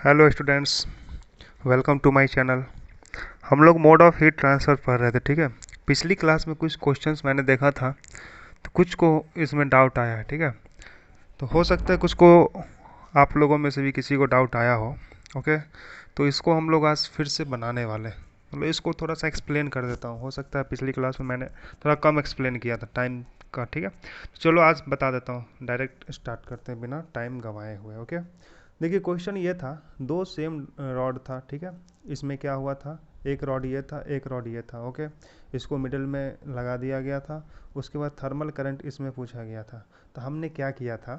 Hello students, welcome to my channel. हम लोग mode of heat transfer पढ़ रहे थे, ठीक है। पिछली क्लास में कुछ क्वेश्चंस मैंने देखा था, तो कुछ को इसमें डाउट आया है, ठीक है। तो हो सकता है कुछ को आप लोगों में से भी किसी को डाउट आया हो। ओके, तो इसको हम लोग आज फिर से बनाने वाले हैं। मतलब इसको थोड़ा सा एक्सप्लेन कर देता हूँ। हो सकता है पिछली क्लास में मैंने थोड़ा कम एक्सप्लेन किया था टाइम का, ठीक है। तो चलो आज बता देता हूँ, डायरेक्ट स्टार्ट करते हैं बिना टाइम गंवाए हुए। ओके, देखिए क्वेश्चन ये था, दो सेम रॉड था, ठीक है। इसमें क्या हुआ था, एक रॉड ये था, एक रॉड ये था। ओके, इसको मिडिल में लगा दिया गया था। उसके बाद थर्मल करंट इसमें पूछा गया था। तो हमने क्या किया था,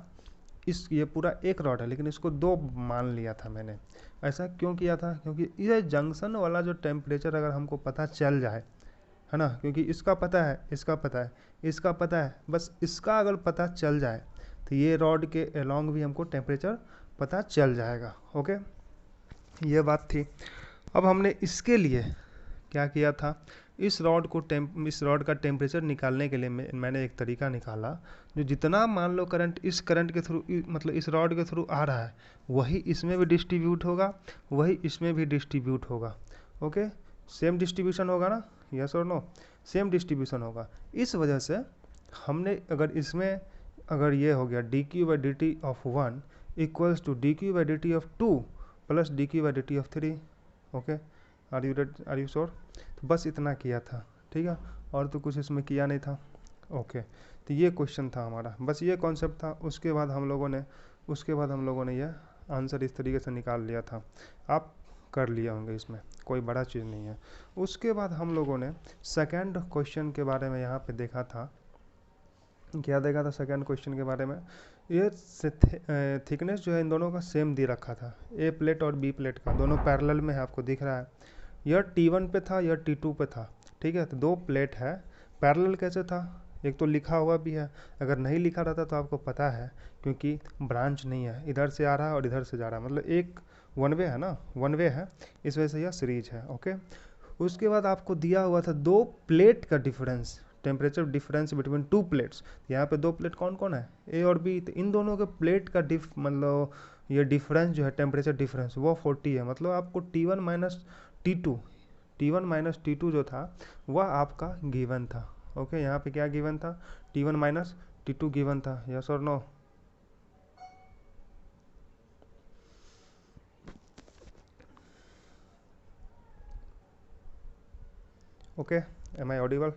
ये पूरा एक रॉड है लेकिन इसको दो मान लिया था मैंने। ऐसा क्यों किया था, क्योंकि ये जंक्शन वाला जो टेम्परेचर अगर हमको पता चल जाए, है ना, क्योंकि इसका पता है, इसका पता है, इसका पता है, बस इसका अगर पता चल जाए तो ये रॉड के अलोंग भी हमको टेम्परेचर पता चल जाएगा। ओके, ये बात थी। अब हमने इसके लिए क्या किया था, इस रॉड का टेम्परेचर निकालने के लिए मैंने एक तरीका निकाला। जो जितना मान लो करंट इस करंट के थ्रू, मतलब इस रॉड के थ्रू आ रहा है, वही इसमें भी डिस्ट्रीब्यूट होगा, वही इसमें भी डिस्ट्रीब्यूट होगा। ओके, सेम डिस्ट्रीब्यूशन होगा ना, यस और नो, सेम डिस्ट्रीब्यूशन होगा। इस वजह से हमने अगर इसमें अगर ये हो गया D Q by D T of one equals to D Q by D T of two plus D Q by D T of three. Okay, are you sure? तो बस इतना किया था, ठीक है, और तो कुछ इसमें किया नहीं था। ओके, तो ये क्वेश्चन था हमारा, बस ये कॉन्सेप्ट था। उसके बाद हम लोगों ने ये आंसर इस तरीके से निकाल लिया था। आप कर लिए होंगे, इसमें कोई बड़ा चीज़ नहीं है। उसके बाद हम लोगों ने सेकेंड क्वेश्चन के बारे में यहाँ पे देखा था। क्या देखा था सेकेंड क्वेश्चन के बारे में, ये थिकनेस जो है इन दोनों का सेम दे रखा था, ए प्लेट और बी प्लेट का, दोनों पैरेलल में है, आपको दिख रहा है। यह T1 पे था, यह T2 पे था, ठीक है। तो दो प्लेट है, पैरेलल कैसे था, एक तो लिखा हुआ भी है। अगर नहीं लिखा रहता तो आपको पता है, क्योंकि ब्रांच नहीं है, इधर से आ रहा है और इधर से जा रहा है, मतलब एक वन वे है ना, वन वे है, इस वजह से यह सीरीज है। ओके, उसके बाद आपको दिया हुआ था दो प्लेट का difference, temperature difference between two plates. यहाँ पे दो प्लेट कौन कौन है, ए और बी। तो इन दोनों के प्लेट का मतलब ये डिफरेंस जो है, टेम्परेचर डिफरेंस, वो 40 है। मतलब आपको T1 minus T2, T1 minus T2 जो था वह आपका गिवन था। ओके, यहाँ पे क्या गिवन था, T1 माइनस T2 गिवन था, यस और no? Okay, am I audible?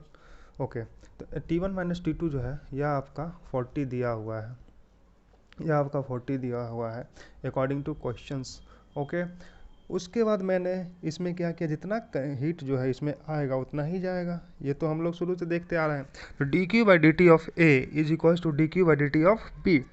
Okay, तो T1 माइनस T2 जो है यह आपका 40 दिया हुआ है, यह आपका 40 दिया हुआ है अकॉर्डिंग टू क्वेश्चंस। ओके, उसके बाद मैंने इसमें क्या किया, जितना हीट जो है इसमें आएगा उतना ही जाएगा, ये तो हम लोग शुरू से देखते आ रहे हैं। तो D Q by D T of A is equals to D Q by D T of B,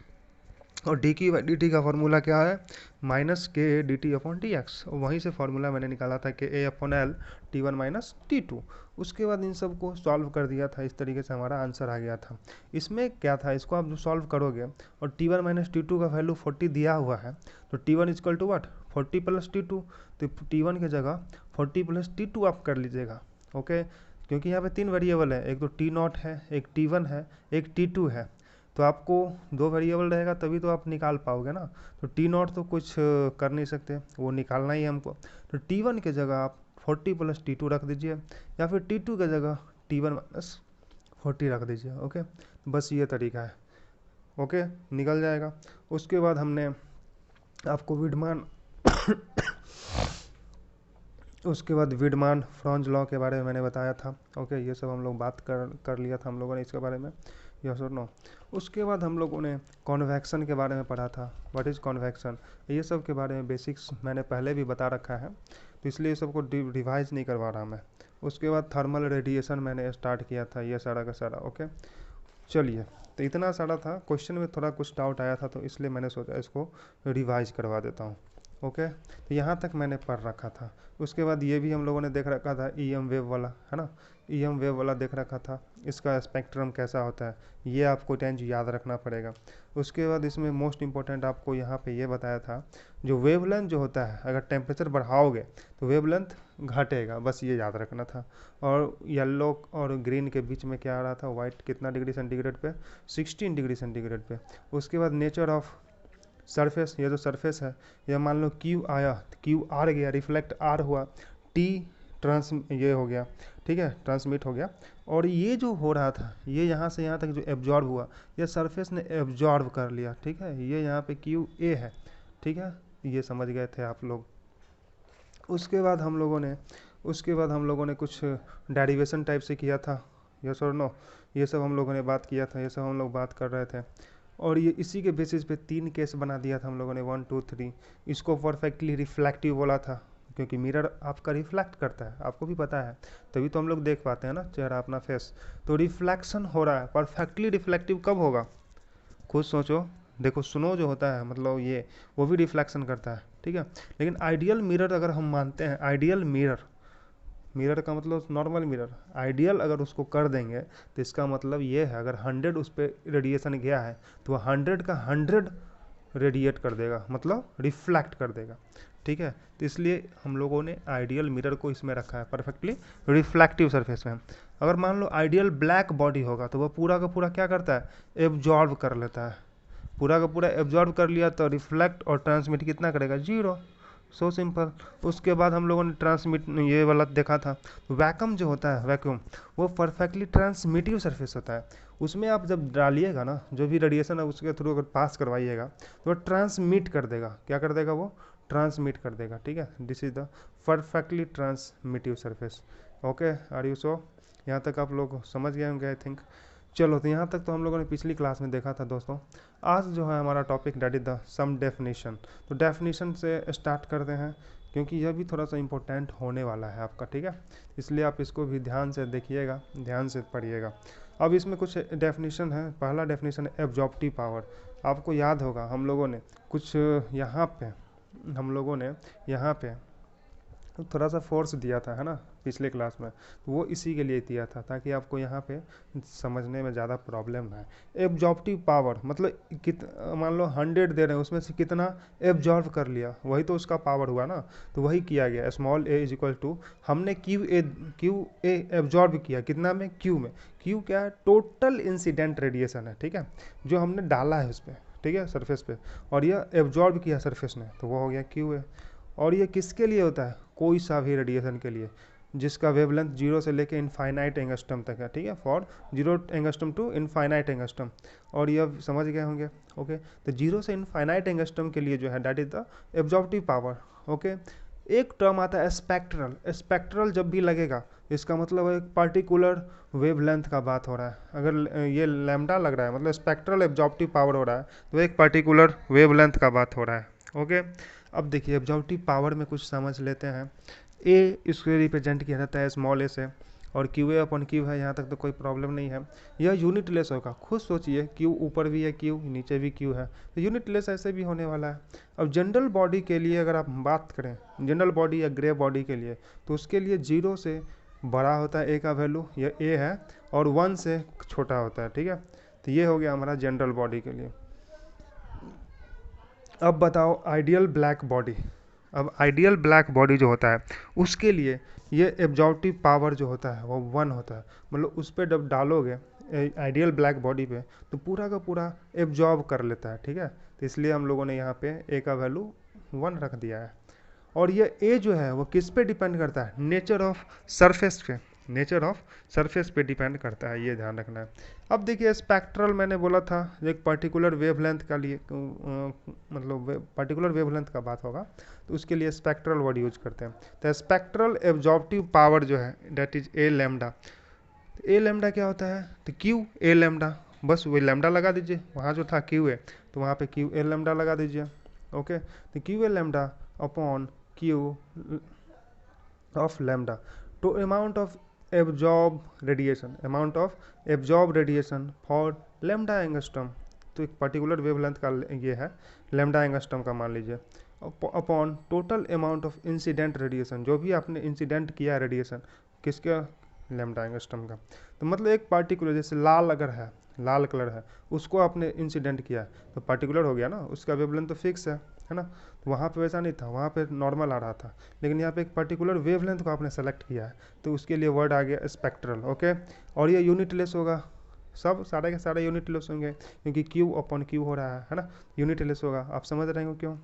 और D Q by D T का फॉर्मूला क्या है, minus K A D T upon T X. वहीं से formula मैंने निकाला था, के ए upon L T1 minus T2। उसके बाद इन सब को सॉल्व कर दिया था, इस तरीके से हमारा आंसर आ गया था। इसमें क्या था, इसको आप जो सॉल्व करोगे और T1 माइनस T2 का वैल्यू 40 दिया हुआ है, तो T1 is equal to what, 40 plus T2। तो T1 की जगह 40 प्लस T2 आप कर लीजिएगा। ओके, क्योंकि यहाँ पे तीन वेरिएबल है, एक तो T0 है, एक T1 है, एक T2 है। तो आपको दो वेरिएबल रहेगा तभी तो आप निकाल पाओगे ना। तो T0 तो कुछ कर नहीं सकते, वो निकालना ही है हमको। तो T1 की जगह आप 40 प्लस T2 रख दीजिए, या फिर T2 की जगह T1 माइनस 40 रख दीजिए। ओके, बस ये तरीका है। ओके, निकल जाएगा। उसके बाद हमने आपको विडमान उसके बाद विडमान फ्रॉन्ज लॉ के बारे में मैंने बताया था। ओके, ये सब हम लोग बात कर लिया था हम लोगों ने इसके बारे में, यस और नो? उसके बाद हम लोगों ने कॉन्वेक्शन के बारे में पढ़ा था, व्हाट इज़ कॉन्वेक्शन, ये सब के बारे में बेसिक्स मैंने पहले भी बता रखा है, तो इसलिए सबको रिवाइज नहीं करवा रहा मैं। उसके बाद थर्मल रेडिएशन मैंने स्टार्ट किया था, ये सारा का सारा। ओके, चलिए, तो इतना सारा था। क्वेश्चन में थोड़ा कुछ डाउट आया था, तो इसलिए मैंने सोचा इसको रिवाइज करवा देता हूँ। ओके, तो यहाँ तक मैंने पढ़ रखा था। उसके बाद ये भी हम लोगों ने देख रखा था, EM वेव वाला, है ना, EM वेव वाला देख रखा था, इसका स्पेक्ट्रम कैसा होता है, ये आपको रेंज याद रखना पड़ेगा। उसके बाद इसमें मोस्ट इंपॉर्टेंट आपको यहाँ पे ये बताया था, जो वेवलेंथ जो होता है, अगर टेम्परेचर बढ़ाओगे तो वेवलेंथ घटेगा, बस ये याद रखना था। और येलो और ग्रीन के बीच में क्या आ रहा था, वाइट कितना डिग्री सेंटीग्रेड पे, 16 डिग्री सेंटीग्रेड पे। उसके बाद नेचर ऑफ सरफेस, ये जो सरफेस है ये मान लो क्यू आया, क्यू आर गया, रिफ्लेक्ट आर हुआ, टी ट्रांस ये हो गया, ठीक है, ट्रांसमिट हो गया। और ये जो हो रहा था ये यहाँ से यहाँ तक जो एब्जॉर्ब हुआ, ये सरफेस ने एब्जॉर्ब कर लिया, ठीक है। ये यहाँ पे क्यू ए है, ठीक है, ये समझ गए थे आप लोग। उसके बाद हम लोगों ने कुछ डेरिवेशन टाइप से किया था, यस और नो, ये सब हम लोगों ने बात किया था, ये सब हम लोग बात कर रहे थे। और ये इसी के बेसिस पे 3 केस बना दिया था हम लोगों ने, 1 2 3। इसको परफेक्टली रिफ्लेक्टिव बोला था, क्योंकि मिरर आपका रिफ्लेक्ट करता है, आपको भी पता है, तभी तो हम लोग देख पाते हैं ना चेहरा अपना फेस। तो रिफ्लेक्शन हो रहा है, परफेक्टली रिफ्लेक्टिव कब होगा, खुद सोचो। देखो स्नो जो होता है मतलब ये, वो भी रिफ्लेक्शन करता है, ठीक है। लेकिन आइडियल मिरर अगर हम मानते हैं, आइडियल मिरर, मिरर का मतलब नॉर्मल मिरर, आइडियल अगर उसको कर देंगे तो इसका मतलब ये है, अगर 100 उस पर रेडिएशन गया है तो वह 100 का 100 रेडिएट कर देगा, मतलब रिफ्लेक्ट कर देगा, ठीक है। तो इसलिए हम लोगों ने आइडियल मिरर को इसमें रखा है परफेक्टली रिफ्लेक्टिव सरफेस में। अगर मान लो आइडियल ब्लैक बॉडी होगा तो वह पूरा का पूरा क्या करता है, एब्जॉर्ब कर लेता है, पूरा का पूरा एब्जॉर्ब कर लिया तो रिफ्लेक्ट और ट्रांसमिट कितना करेगा, 0। So simple. उसके बाद हम लोगों ने ट्रांसमिट ये वाला देखा था, वैक्यूम जो होता है, वैक्यूम वो परफेक्टली ट्रांसमिटिव सरफेस होता है। उसमें आप जब डालिएगा ना, जो भी रेडिएशन है उसके थ्रू अगर पास करवाइएगा तो वो ट्रांसमिट कर देगा, क्या कर देगा, वो ट्रांसमिट कर देगा, ठीक है। This is the perfectly transmittive surface. Okay, are you so, यहाँ तक आप लोग समझ गए होंगे आई थिंक। चलो, तो यहाँ तक तो हम लोगों ने पिछली क्लास में देखा था दोस्तों। आज जो है हमारा topic that is the some definition. तो डेफिनेशन से स्टार्ट करते हैं, क्योंकि यह भी थोड़ा सा इम्पोर्टेंट होने वाला है आपका, ठीक है। इसलिए आप इसको भी ध्यान से देखिएगा, ध्यान से पढ़िएगा। अब इसमें कुछ डेफिनेशन है। पहला डेफिनेशन है एब्जॉर्प्टिव पावर। आपको याद होगा हम लोगों ने कुछ यहाँ पे थोड़ा सा फोर्स दिया था, है ना, पिछले क्लास में। वो इसी के लिए दिया था, ताकि आपको यहाँ पे समझने में ज़्यादा प्रॉब्लम ना है। एब्जॉर्प्टिव पावर मतलब मान लो 100 दे रहे हैं, उसमें से कितना एब्जॉर्ब कर लिया, वही तो उसका पावर हुआ ना। तो वही किया गया, small A is equal to, हमने क्यू ए एब्जॉर्ब किया कितना में, क्यू में। क्यू क्या है, टोटल इंसिडेंट रेडिएशन है, ठीक है, जो हमने डाला है उस पर, ठीक है, सरफेस पे, और यह एब्जॉर्ब किया सरफेस ने, तो वो हो गया क्यू ए। और ये किसके लिए होता है, कोई सा भी रेडिएशन के लिए जिसका वेवलेंथ 0 से लेके इनफाइनाइट एंगस्ट्रम तक है, ठीक है, for 0 angstrom to infinite angstrom. और ये समझ गए होंगे। ओके, तो 0 से इनफाइनाइट एंगस्ट्रम के लिए जो है that is the absorptive power. Okay, एक टर्म आता है स्पेक्ट्रल। स्पेक्ट्रल जब भी लगेगा इसका मतलब एक पर्टिकुलर वेवलेंथ का बात हो रहा है। अगर ये लैम्डा लग रहा है मतलब स्पेक्ट्रल एब्जॉर्प्टिव पावर हो रहा है, तो एक पर्टिकुलर वेवलेंथ का बात हो रहा है। ओके, अब देखिए एब्जॉर्प्टिव पावर में कुछ समझ लेते हैं। ए इसको रिप्रेजेंट किया जाता है स्मॉल ए से, और क्यू ए अपॉन क्यू है, यहाँ तक तो कोई प्रॉब्लम नहीं है। यह यूनिट लेस होगा, खुद सोचिए, क्यू ऊपर भी है, क्यू नीचे भी क्यू है, तो यूनिट लेस ऐसे भी होने वाला है। अब जनरल बॉडी के लिए अगर आप बात करें, जनरल बॉडी या ग्रे बॉडी के लिए, तो उसके लिए 0 से बड़ा होता है ए का वैल्यू, यह ए है, और 1 से छोटा होता है, ठीक है। तो ये हो गया हमारा जनरल बॉडी के लिए। अब बताओ आइडियल ब्लैक बॉडी। अब आइडियल ब्लैक बॉडी जो होता है उसके लिए ये एब्जॉर्प्टिव पावर जो होता है वो 1 होता है। मतलब उस पर जब डालोगे आइडियल ब्लैक बॉडी पे, तो पूरा का पूरा एब्जॉर्ब कर लेता है, ठीक है। तो इसलिए हम लोगों ने यहाँ पे ए का वैल्यू 1 रख दिया है। और ये ए जो है वो किस पे डिपेंड करता है, नेचर ऑफ सरफेस पे, नेचर ऑफ सरफेस पे डिपेंड करता है, ये ध्यान रखना है। अब देखिए स्पेक्ट्रल मैंने बोला था एक पर्टिकुलर वेवलेंथ का लिए मतलब पर्टिकुलर वेवलेंथ का बात होगा, तो उसके लिए स्पेक्ट्रल वर्ड यूज करते हैं। तो स्पेक्ट्रल एब्जॉर्प्टिव पावर जो है that is A lambda. A lambda क्या होता है, तो क्यू ए लैम्डा, बस वही लैम्डा लगा दीजिए, वहाँ जो था क्यू ए तो वहाँ पे क्यू ए लैम्डा लगा दीजिए। ओके, तो Q A lambda upon Q of lambda two amount of amount of absorb radiation for lambda angstrom. तो एक पर्टिकुलर वेवलेंथ का ये है, लैम्डा एंगस्ट्रम का मान लीजिए, upon total amount of incident radiation, जो भी आपने इंसिडेंट किया है रेडिएशन किसका, लैम्डा एंगस्ट्रम का। तो मतलब एक पर्टिकुलर, जैसे लाल अगर है, लाल कलर है, उसको आपने इंसिडेंट किया तो पर्टिकुलर हो गया ना, उसका वेवलेंथ तो फिक्स है ना। तो वहाँ पे वैसा नहीं था, वहाँ पे नॉर्मल आ रहा था, लेकिन यहाँ पे एक पर्टिकुलर वेवलेंथ को आपने सेलेक्ट किया है, तो उसके लिए वर्ड आ गया स्पेक्ट्रल। ओके, और ये यूनिट लेस होगा, सब सारे के सारे यूनिटलेस होंगे, क्योंकि क्यू अपॉन क्यू हो रहा है ना, यूनिटलेस होगा। आप समझ रहे हो क्यों?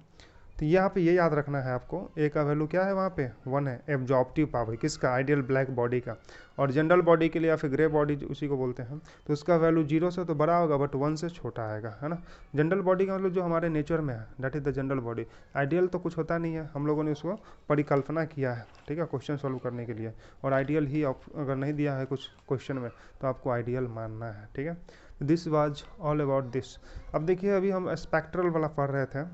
तो यहाँ पे ये याद रखना है आपको, ए का वैल्यू क्या है वहाँ पे 1 है। एब्जॉर्प्टिव पावर किसका? आइडियल ब्लैक बॉडी का। और जनरल बॉडी के लिए या फिर ग्रे बॉडी उसी को बोलते हैं, तो उसका वैल्यू 0 से तो बड़ा होगा बट 1 से छोटा आएगा, है ना। जनरल बॉडी का मतलब जो हमारे नेचर में है, that is the general body. Ideal तो कुछ होता नहीं है, हम लोगों ने उसको परिकल्पना किया है, ठीक है, क्वेश्चन सॉल्व करने के लिए। और आइडियल ही अगर नहीं दिया है कुछ क्वेश्चन में तो आपको आइडियल मानना है, ठीक है। This was all about this. अब देखिए अभी हम स्पेक्ट्रल वाला पढ़ रहे थे,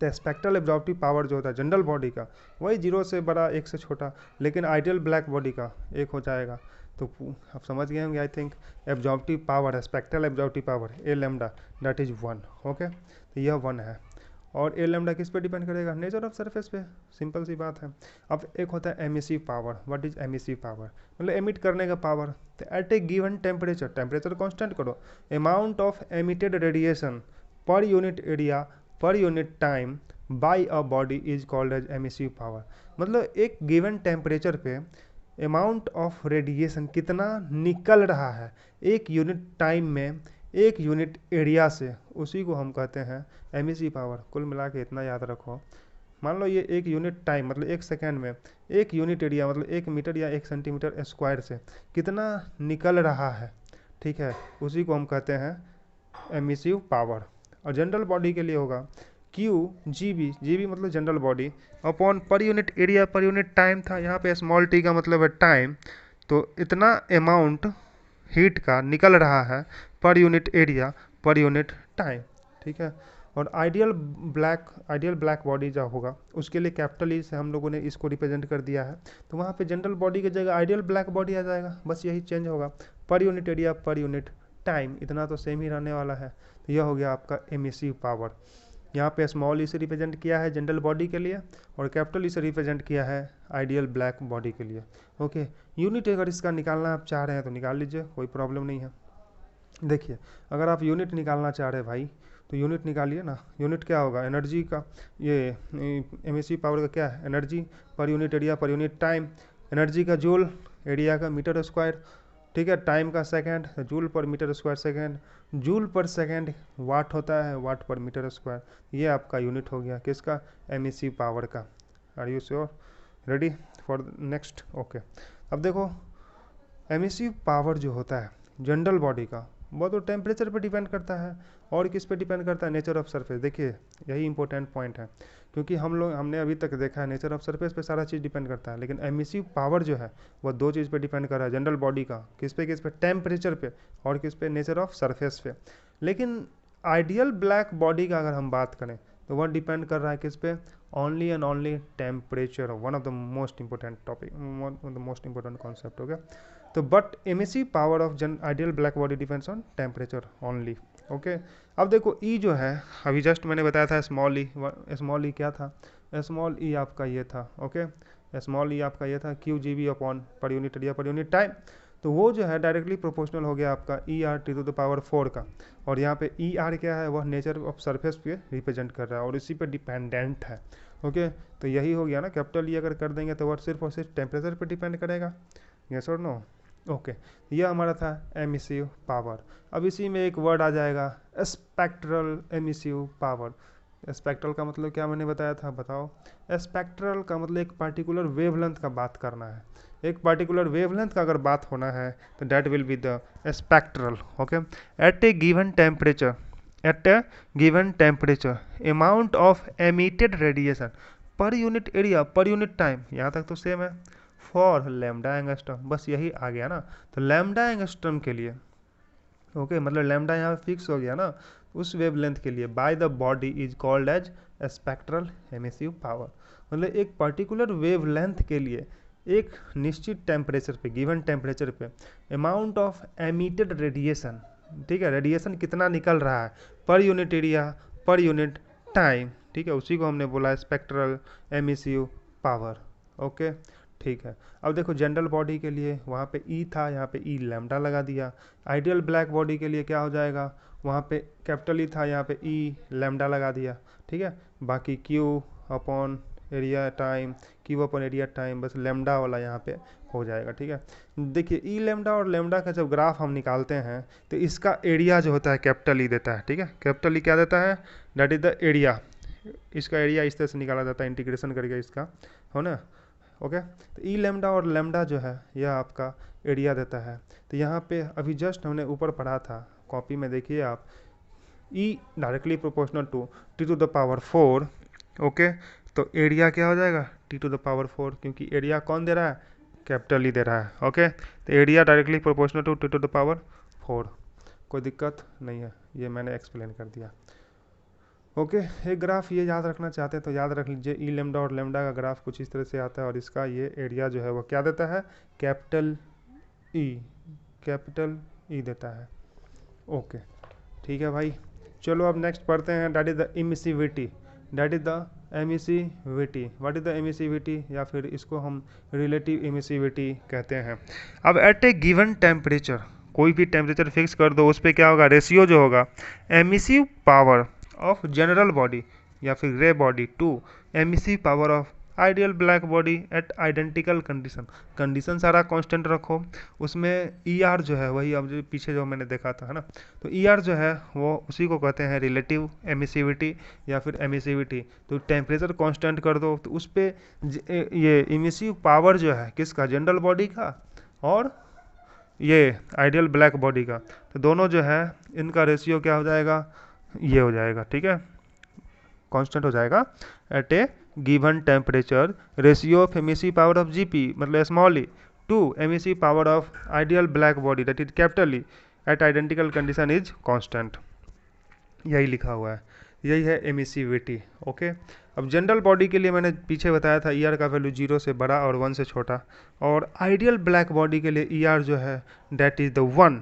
तो स्पेक्ट्रल एब्जॉर्प्टिव पावर जो होता है जनरल बॉडी का, वही 0 से बड़ा 1 से छोटा, लेकिन आइडियल ब्लैक बॉडी का 1 हो जाएगा। तो आप समझ गए होंगे I think. Absorptive power, spectral absorptive power A lambda that is 1। Okay, तो यह 1 है। और ए लैम्डा किस पे डिपेंड करेगा? नेचर ऑफ सरफेस पे, सिंपल सी बात है। अब एक होता है emissive power. What is emissive power? मतलब एमिट करने का पावर। तो at a given temperature, temperature constant करो, amount of emitted radiation per unit area per unit time by a body is called as emissive power. मतलब एक given temperature पे amount of radiation कितना निकल रहा है एक यूनिट टाइम में, एक यूनिट एरिया से, उसी को हम कहते हैं एमिसिव पावर। कुल मिला के इतना याद रखो, मान लो ये एक यूनिट टाइम मतलब 1 सेकेंड में एक यूनिट एरिया मतलब 1 मीटर या 1 सेंटीमीटर स्क्वायर से कितना निकल रहा है, ठीक है, उसी को हम कहते हैं एमिसिव पावर। और जनरल बॉडी के लिए होगा क्यू जी बी मतलब general body upon per unit area per unit time था, यहाँ पे स्मॉल टी का मतलब है टाइम। तो इतना अमाउंट हीट का निकल रहा है पर unit area per unit time, ठीक है। और आइडियल ब्लैक बॉडी जो होगा उसके लिए कैपिटल ई से हम लोगों ने इसको रिप्रेजेंट कर दिया है। तो वहाँ पे जनरल बॉडी की जगह आइडियल ब्लैक बॉडी आ जाएगा, बस यही चेंज होगा। पर unit area per unit time इतना तो सेम ही रहने वाला है। तो यह हो गया आपका एमिसिव पावर। यहाँ पे स्मॉल ई से रिप्रेजेंट किया है जनरल बॉडी के लिए और कैपिटल ई से रिप्रेजेंट किया है आइडियल ब्लैक बॉडी के लिए। ओके, यूनिट अगर इसका निकालना आप चाह रहे हैं तो निकाल लीजिए, कोई प्रॉब्लम नहीं है। देखिए अगर आप यूनिट निकालना चाह रहे हैं भाई तो यूनिट निकालिए ना। यूनिट क्या होगा? एनर्जी का। ये एमिसिव पावर का क्या है? Energy per unit area per unit time. Energy का जूल, एरिया का मीटर स्क्वायर, ठीक है, टाइम का second, joule per metre square second. Joule per second watt होता है, वाट पर मीटर स्क्वायर। ये आपका यूनिट हो गया किसका? एमिसिव पावर का। Are you sure? Ready for next? Okay, अब देखो एमिसिव पावर जो होता है जनरल बॉडी का, वो तो टेम्परेचर पे डिपेंड करता है। और किस पे डिपेंड करता है? Nature of surface. देखिए यही इंपॉर्टेंट पॉइंट है, क्योंकि हमने अभी तक देखा है नेचर ऑफ सरफेस पे सारा चीज़ डिपेंड करता है, लेकिन एमिसिव पावर जो है वो 2 चीज़ पे डिपेंड कर रहा है जनरल बॉडी का। किस पे? टेम्परेचर पे। और किस पे? नेचर ऑफ सरफेस पे। लेकिन आइडियल ब्लैक बॉडी का अगर हम बात करें तो वह डिपेंड कर रहा है किस पे? Only and only temperature. One of the most important topic, one of the most important concept हो गया। तो but emissive power of ideal black body depends on temperature only. Okay, अब देखो ई जो है, अभी जस्ट मैंने बताया था स्मॉल ई। स्मॉल ई क्या था? स्मॉल ई आपका ये था। ओके, स्मॉल ई आपका ये था Q G B upon per unit area per unit time. तो वो जो है डायरेक्टली प्रोपोर्शनल हो गया आपका E R T to the power 4 का। और यहाँ पे ई आर क्या है? वह नेचर ऑफ सरफेस पे रिप्रेजेंट कर रहा है और इसी पे डिपेंडेंट है। ओके, तो यही हो गया ना, कैपिटल ई अगर कर देंगे तो वह सिर्फ और सिर्फ टेम्परेचर पे डिपेंड करेगा। यस और नो? ओके, यह हमारा था एमिसिव पावर। अब इसी में एक वर्ड आ जाएगा स्पेक्ट्रल एमिसिव पावर। स्पेक्ट्रल का मतलब क्या मैंने बताया था, बताओ? स्पेक्ट्रल का मतलब एक पार्टिकुलर वेवलेंथ का बात करना है। एक पार्टिकुलर वेवलेंथ का अगर बात होना है तो that will be the spectral. Okay, at a given temperature, at a given temperature amount of emitted radiation per unit area per unit time, यहाँ तक तो सेम है, फॉर लैम्डा एंगस्ट्रम। बस यही आ गया ना। तो लैम्डा एंगस्ट्रम के लिए, ओके, मतलब लैम्डा यहाँ पे फिक्स हो गया ना, उस वेवलेंथ के लिए by the body is called as spectral emissive power. मतलब एक पर्टिकुलर वेवलेंथ के लिए एक निश्चित टेम्परेचर पे, गिवन टेम्परेचर पे अमाउंट ऑफ एमिटेड रेडिएशन, ठीक है, रेडिएशन कितना निकल रहा है पर unit area per unit time, ठीक है, उसी को हमने बोला स्पेक्ट्रल एमिसिव पावर। ओके, ठीक है। अब देखो जनरल बॉडी के लिए वहाँ पे ई था, यहाँ पे ई लैम्डा लगा दिया। आइडियल ब्लैक बॉडी के लिए क्या हो जाएगा? वहाँ पे कैपिटल ई था, यहाँ पे ई लैम्डा लगा दिया, ठीक है। बाकी Q upon area time, Q upon area time, बस लेमडा वाला यहाँ पे हो जाएगा, ठीक है। देखिए ई लेमडा और लेमडा का जब ग्राफ हम निकालते हैं तो इसका एरिया जो होता है कैपिटल ई देता है, ठीक है। कैपिटल ई क्या देता है, दैट इज द एरिया। इसका एरिया इस तरह से निकाला जाता है इंटीग्रेशन करके इसका, हो ना, ओके। तो ई लेमडा और लेमडा जो है यह आपका एरिया देता है। तो यहाँ पे अभी जस्ट हमने ऊपर पढ़ा था, कॉपी में देखिए आप, E directly proportional to T to the power 4, okay. तो एरिया क्या हो जाएगा, टी टू द पावर 4, क्योंकि एरिया कौन दे रहा है, कैपिटल ई दे रहा है, ओके। तो area directly proportional to T to the power 4, कोई दिक्कत नहीं है, ये मैंने एक्सप्लेन कर दिया, ओके। एक ग्राफ ये याद रखना चाहते हैं तो याद रख लीजिए, ई लेमडा और लेमडा का ग्राफ कुछ इस तरह से आता है और इसका ये एरिया जो है वो क्या देता है, कैपिटल ई, कैपिटल ई देता है, ओके, ठीक है भाई। चलो अब नेक्स्ट पढ़ते हैं, that is the emissivity, that is the emissivity, what is the emissivity, या फिर इसको हम रिलेटिव एमिसिविटी कहते हैं। अब एट ए गिवन टेम्परेचर, कोई भी टेम्परेचर फिक्स कर दो, उस पर क्या होगा, रेशियो जो होगा emissive power of general body या फिर grey body to emissive power of ideal black body at identical condition, condition सारा कांस्टेंट रखो, उसमें ई आर जो है वही अब जो पीछे जो मैंने देखा था, है ना। तो ई आर जो है वो उसी को कहते हैं रिलेटिव एमिसिविटी या फिर एमिसिविटी। तो टेम्परेचर कांस्टेंट कर दो तो उस पर ये एमिसिव पावर जो है किसका, जनरल बॉडी का और ये आइडियल ब्लैक बॉडी का, तो दोनों जो है इनका रेशियो क्या हो जाएगा, ये हो जाएगा, ठीक है, कांस्टेंट हो जाएगा। At a given temperature ratio of emissive power of G मतलब small E to emissive power of ideal black body that is capital E at identical condition is constant, यही लिखा हुआ है, यही है एमिसिविटी, ओके। अब जनरल बॉडी के लिए मैंने पीछे बताया था ई आर का वैल्यू 0 से बड़ा और 1 से छोटा, और आइडियल ब्लैक बॉडी के लिए ई आर जो है that is the 1,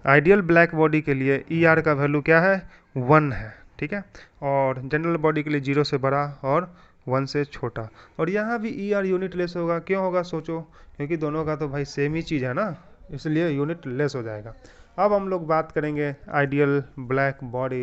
ideal black body के लिए ई आर का वैल्यू क्या है, 1 है, ठीक है। और जनरल बॉडी के लिए 0 से बड़ा और 1 से छोटा, और यहाँ भी ई आर यूनिट लेस होगा, क्यों होगा सोचो, क्योंकि दोनों का तो भाई सेम ही चीज़ है ना, इसलिए यूनिट लेस हो जाएगा। अब हम लोग बात करेंगे आइडियल ब्लैक बॉडी